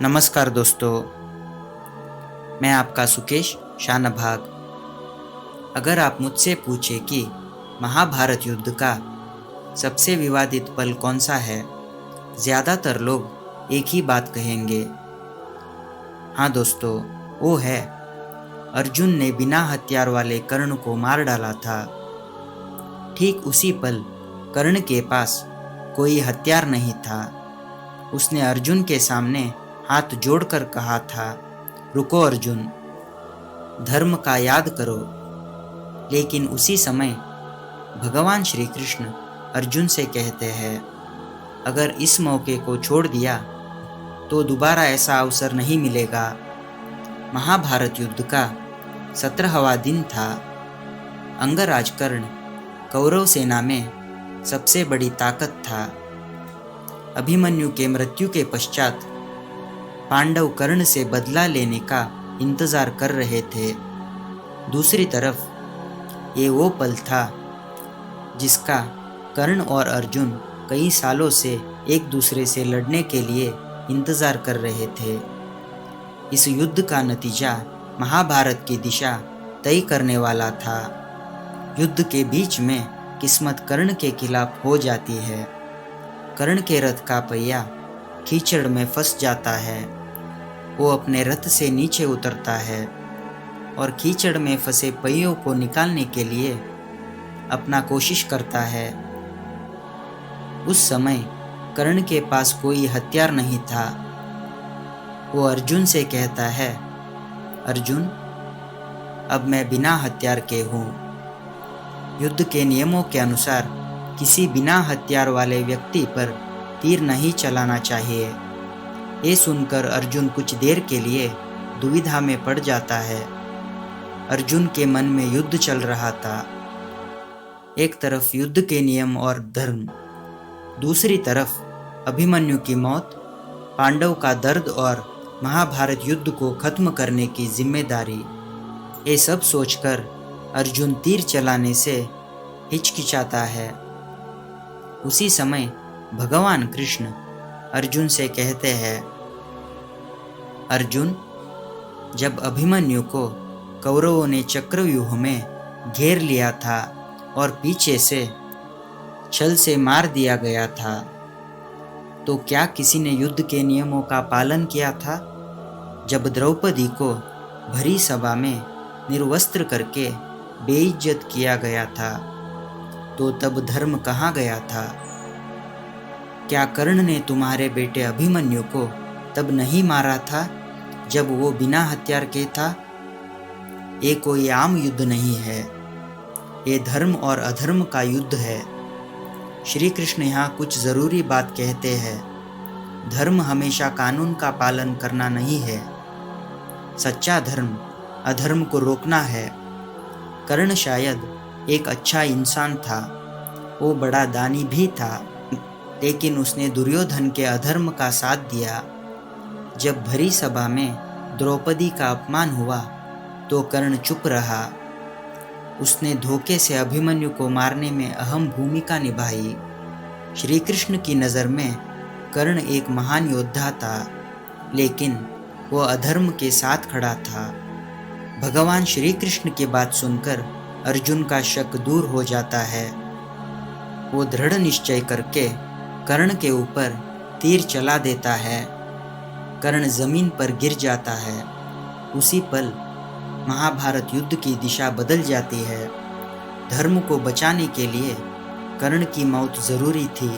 नमस्कार दोस्तों, मैं आपका सुकेश शानभाग। अगर आप मुझसे पूछे कि महाभारत युद्ध का सबसे विवादित पल कौन सा है, ज़्यादातर लोग एक ही बात कहेंगे। हाँ दोस्तों, वो है अर्जुन ने बिना हथियार वाले कर्ण को मार डाला था। ठीक उसी पल कर्ण के पास कोई हथियार नहीं था। उसने अर्जुन के सामने हाथ जोड़कर कहा था, रुको अर्जुन, धर्म का याद करो। लेकिन उसी समय भगवान श्री कृष्ण अर्जुन से कहते हैं, अगर इस मौके को छोड़ दिया तो दोबारा ऐसा अवसर नहीं मिलेगा। महाभारत युद्ध का 17वां दिन था। अंगराज कर्ण कौरव सेना में सबसे बड़ी ताकत था। अभिमन्यु के मृत्यु के पश्चात पांडव कर्ण से बदला लेने का इंतजार कर रहे थे। दूसरी तरफ ये वो पल था जिसका कर्ण और अर्जुन कई सालों से एक दूसरे से लड़ने के लिए इंतजार कर रहे थे। इस युद्ध का नतीजा महाभारत की दिशा तय करने वाला था। युद्ध के बीच में किस्मत कर्ण के खिलाफ हो जाती है। कर्ण के रथ का पहिया कीचड़ में फंस जाता है। वो अपने रथ से नीचे उतरता है और कीचड़ में फंसे पहियों को निकालने के लिए अपना कोशिश करता है। उस समय कर्ण के पास कोई हथियार नहीं था। वो अर्जुन से कहता है, अर्जुन, अब मैं बिना हथियार के हूँ। युद्ध के नियमों के अनुसार किसी बिना हथियार वाले व्यक्ति पर तीर नहीं चलाना चाहिए। ये सुनकर अर्जुन कुछ देर के लिए दुविधा में पड़ जाता है। अर्जुन के मन में युद्ध चल रहा था। एक तरफ युद्ध के नियम और धर्म, दूसरी तरफ अभिमन्यु की मौत, पांडव का दर्द और महाभारत युद्ध को खत्म करने की जिम्मेदारी। ये सब सोचकर अर्जुन तीर चलाने से हिचकिचाता है। उसी समय भगवान कृष्ण अर्जुन से कहते हैं, अर्जुन, जब अभिमन्यु को कौरवों ने चक्रव्यूह में घेर लिया था और पीछे से छल से मार दिया गया था, तो क्या किसी ने युद्ध के नियमों का पालन किया था? जब द्रौपदी को भरी सभा में निर्वस्त्र करके बेइज्जत किया गया था, तो तब धर्म कहाँ गया था? क्या कर्ण ने तुम्हारे बेटे अभिमन्यु को तब नहीं मारा था जब वो बिना हथियार के था? ये कोई आम युद्ध नहीं है, ये धर्म और अधर्म का युद्ध है। श्री कृष्ण यहाँ कुछ ज़रूरी बात कहते हैं। धर्म हमेशा कानून का पालन करना नहीं है। सच्चा धर्म अधर्म को रोकना है। कर्ण शायद एक अच्छा इंसान था, वो बड़ा दानी भी था, लेकिन उसने दुर्योधन के अधर्म का साथ दिया। जब भरी सभा में द्रौपदी का अपमान हुआ तो कर्ण चुप रहा। उसने धोखे से अभिमन्यु को मारने में अहम भूमिका निभाई। श्री कृष्ण की नज़र में कर्ण एक महान योद्धा था, लेकिन वो अधर्म के साथ खड़ा था। भगवान श्री कृष्ण की बात सुनकर अर्जुन का शक दूर हो जाता है। वो दृढ़ निश्चय करके कर्ण के ऊपर तीर चला देता है। कर्ण जमीन पर गिर जाता है। उसी पल महाभारत युद्ध की दिशा बदल जाती है। धर्म को बचाने के लिए कर्ण की मौत जरूरी थी।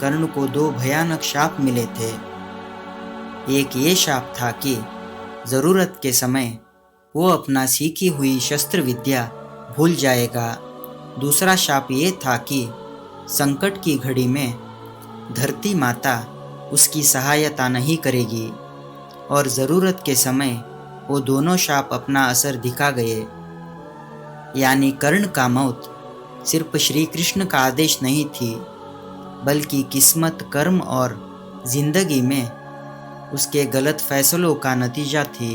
कर्ण को 2 भयानक शाप मिले थे। एक ये शाप था कि जरूरत के समय वो अपना सीखी हुई शस्त्र विद्या भूल जाएगा। दूसरा शाप ये था कि संकट की घड़ी में धरती माता उसकी सहायता नहीं करेगी। और ज़रूरत के समय वो दोनों शाप अपना असर दिखा गए। यानी कर्ण का मौत सिर्फ श्री कृष्ण का आदेश नहीं थी, बल्कि किस्मत, कर्म और जिंदगी में उसके गलत फैसलों का नतीजा थी।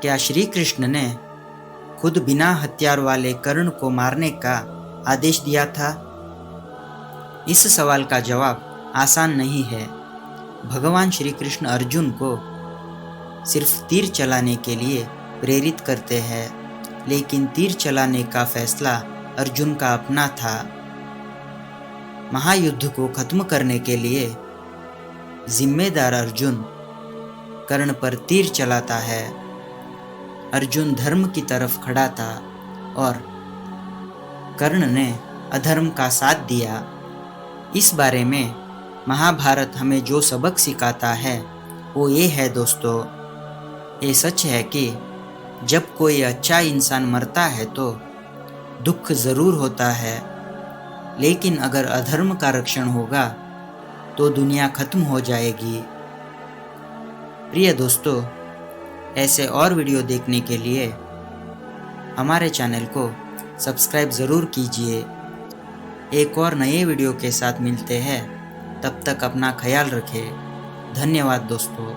क्या श्री कृष्ण ने खुद बिना हथियार वाले कर्ण को मारने का आदेश दिया था? इस सवाल का जवाब आसान नहीं है। भगवान श्री कृष्ण अर्जुन को सिर्फ तीर चलाने के लिए प्रेरित करते हैं, लेकिन तीर चलाने का फैसला अर्जुन का अपना था। महायुद्ध को खत्म करने के लिए जिम्मेदार अर्जुन कर्ण पर तीर चलाता है। अर्जुन धर्म की तरफ खड़ा था और कर्ण ने अधर्म का साथ दिया। इस बारे में महाभारत हमें जो सबक सिखाता है वो ये है दोस्तों, ये सच है कि जब कोई अच्छा इंसान मरता है तो दुख ज़रूर होता है, लेकिन अगर अधर्म का रक्षण होगा तो दुनिया खत्म हो जाएगी। प्रिय दोस्तों, ऐसे और वीडियो देखने के लिए हमारे चैनल को सब्सक्राइब ज़रूर कीजिए। एक और नए वीडियो के साथ मिलते हैं, तब तक अपना ख्याल रखें। धन्यवाद दोस्तों।